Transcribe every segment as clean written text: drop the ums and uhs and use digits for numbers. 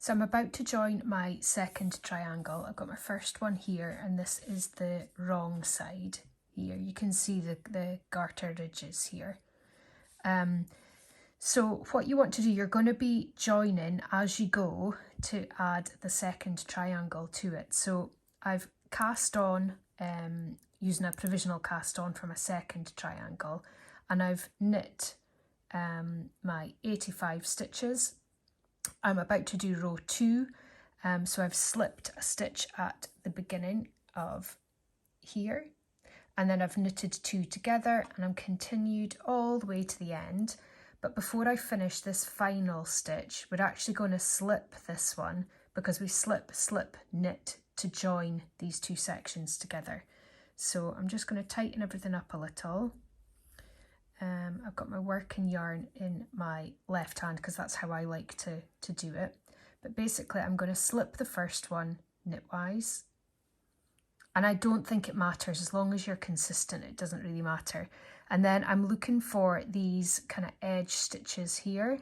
So I'm about to join my second triangle. I've got my first one here and this is the wrong side here. You can see the garter ridges here. So what you want to do, you're going to be joining as you go to add the second triangle to it. So I've cast on, using a provisional cast on for my second triangle, and I've knit my 85 stitches. I'm about to do row 2, so I've slipped a stitch at the beginning of here, and then I've knitted 2 together, and I'm continued all the way to the end. But before I finish this final stitch, we're actually going to slip this one, because we slip, slip, knit to join these 2 sections together. So I'm just going to tighten everything up a little. I've got my working yarn in my left hand because that's how I like to do it. But basically I'm going to slip the first one knitwise. And I don't think it matters, as long as you're consistent, it doesn't really matter. And then I'm looking for these kind of edge stitches here.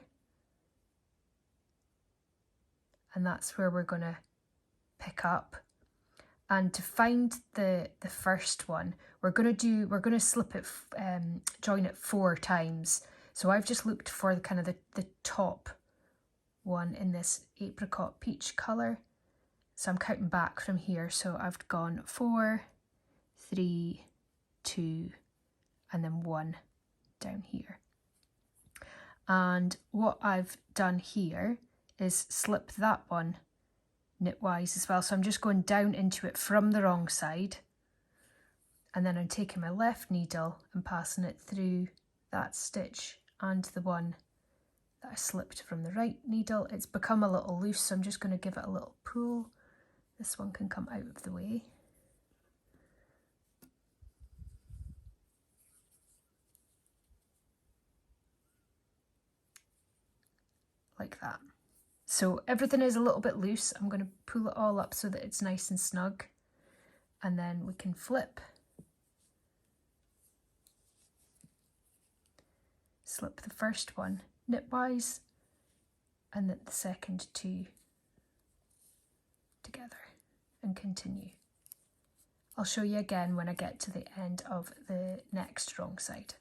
And that's where we're going to pick up. And to find the first one, we're going to slip it, join it 4 times. So I've just looked for the kind of the top one in this apricot peach colour. So I'm counting back from here. So I've gone 4, 3, 2, and then 1 down here. And what I've done here is slip that one knitwise as well. So I'm just going down into it from the wrong side, and then I'm taking my left needle and passing it through that stitch and the one that I slipped from the right needle. It's become a little loose, so I'm just going to give it a little pull. This one can come out of the way. Like that. So everything is a little bit loose. I'm going to pull it all up so that it's nice and snug. And then we can flip. Slip the first one knitwise, and then the second 2 together, and continue. I'll show you again when I get to the end of the next wrong side.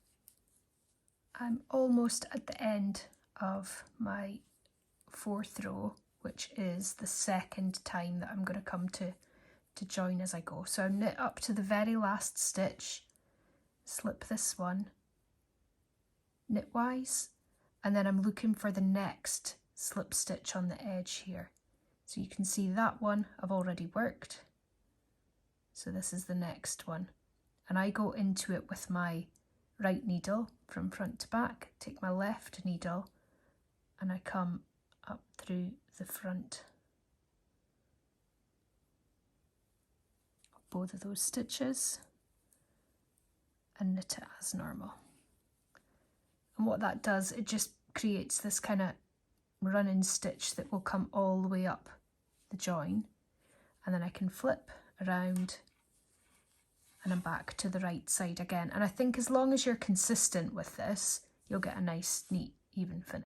I'm almost at the end of my 4th row, which is the second time that I'm going to come to join as I go. So I knit up to the very last stitch, slip this one knitwise, and then I'm looking for the next slip stitch on the edge here. So you can see that one I've already worked. So this is the next one, and I go into it with my right needle from front to back, take my left needle, and I come up through the front of both of those stitches and knit it as normal. And what that does, it just creates this kind of running stitch that will come all the way up the join, and then I can flip around and I'm back to the right side again. And I think as long as you're consistent with this, you'll get a nice, neat, even finish.